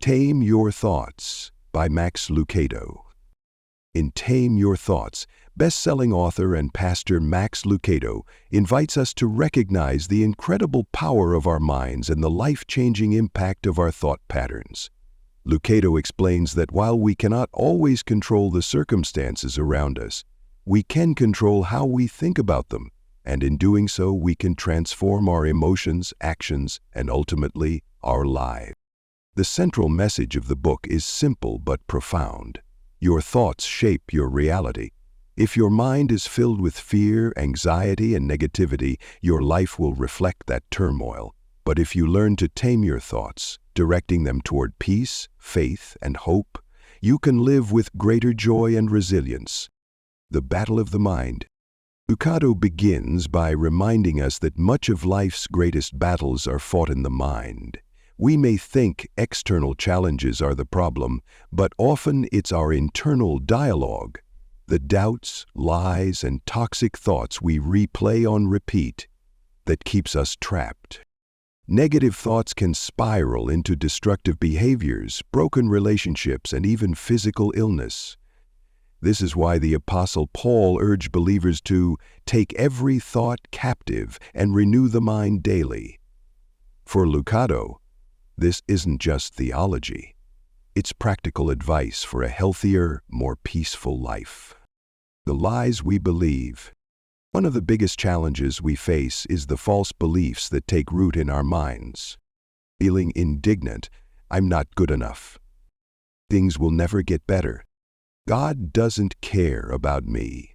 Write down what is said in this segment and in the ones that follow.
Tame Your Thoughts by Max Lucado. In Tame Your Thoughts, best-selling author and pastor Max Lucado invites us to recognize the incredible power of our minds and the life-changing impact of our thought patterns. Lucado explains that while we cannot always control the circumstances around us, we can control how we think about them, and in doing so we can transform our emotions, actions, and ultimately our lives. The central message of the book is simple but profound. Your thoughts shape your reality. If your mind is filled with fear, anxiety, and negativity, your life will reflect that turmoil. But if you learn to tame your thoughts, directing them toward peace, faith, and hope, you can live with greater joy and resilience. The Battle of the Mind. Lucado begins by reminding us that much of life's greatest battles are fought in the mind. We may think external challenges are the problem, but often it's our internal dialogue, the doubts, lies, and toxic thoughts we replay on repeat, that keeps us trapped. Negative thoughts can spiral into destructive behaviors, broken relationships, and even physical illness. This is why the Apostle Paul urged believers to take every thought captive and renew the mind daily. For Lucado, this isn't just theology. It's practical advice for a healthier, more peaceful life. The lies we believe. One of the biggest challenges we face is the false beliefs that take root in our minds. Feeling indignant, I'm not good enough. Things will never get better. God doesn't care about me.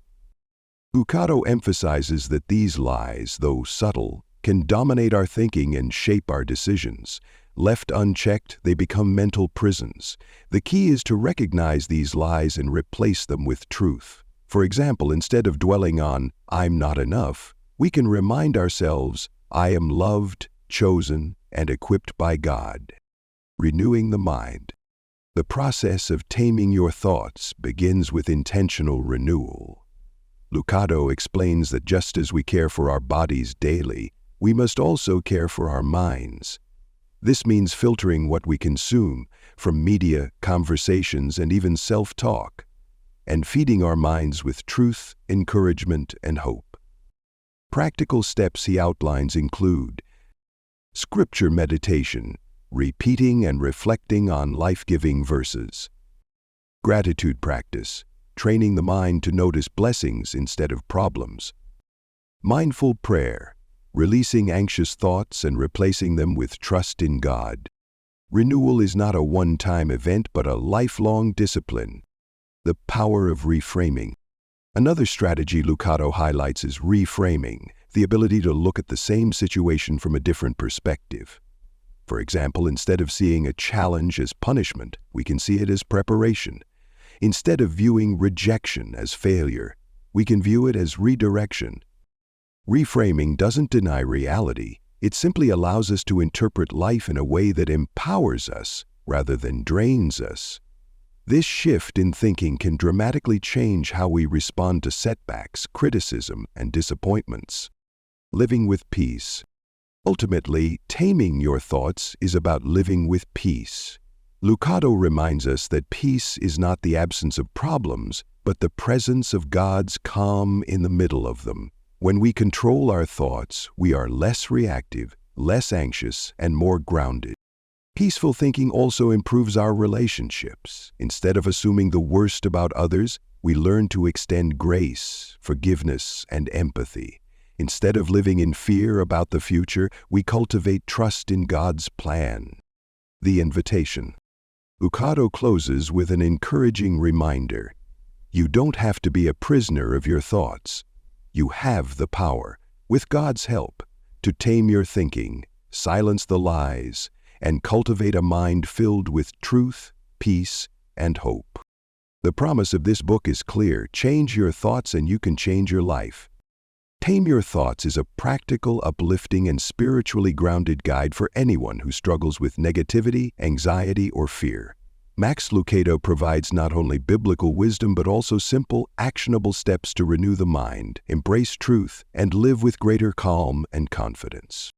Lucado emphasizes that these lies, though subtle, can dominate our thinking and shape our decisions. Left unchecked, they become mental prisons. The key is to recognize these lies and replace them with truth. For example, instead of dwelling on, I'm not enough, we can remind ourselves, I am loved, chosen, and equipped by God. Renewing the mind. The process of taming your thoughts begins with intentional renewal. Lucado explains that just as we care for our bodies daily, we must also care for our minds. This means filtering what we consume, from media, conversations, and even self-talk, and feeding our minds with truth, encouragement, and hope. Practical steps he outlines include scripture meditation, repeating and reflecting on life-giving verses. Gratitude practice, training the mind to notice blessings instead of problems. Mindful prayer, releasing anxious thoughts and replacing them with trust in God. Renewal is not a one-time event but a lifelong discipline. The power of reframing. Another strategy Lucado highlights is reframing, the ability to look at the same situation from a different perspective. For example, instead of seeing a challenge as punishment, we can see it as preparation. Instead of viewing rejection as failure, we can view it as redirection. Reframing doesn't deny reality, it simply allows us to interpret life in a way that empowers us rather than drains us. This shift in thinking can dramatically change how we respond to setbacks, criticism, and disappointments. Living with peace. Ultimately, taming your thoughts is about living with peace. Lucado reminds us that peace is not the absence of problems, but the presence of God's calm in the middle of them. When we control our thoughts, we are less reactive, less anxious, and more grounded. Peaceful thinking also improves our relationships. Instead of assuming the worst about others, we learn to extend grace, forgiveness, and empathy. Instead of living in fear about the future, we cultivate trust in God's plan. The invitation. Lucado closes with an encouraging reminder. You don't have to be a prisoner of your thoughts. You have the power, with God's help, to tame your thinking, silence the lies, and cultivate a mind filled with truth, peace, and hope. The promise of this book is clear. Change your thoughts and you can change your life. Tame Your Thoughts is a practical, uplifting, and spiritually grounded guide for anyone who struggles with negativity, anxiety, or fear. Max Lucado provides not only biblical wisdom but also simple, actionable steps to renew the mind, embrace truth, and live with greater calm and confidence.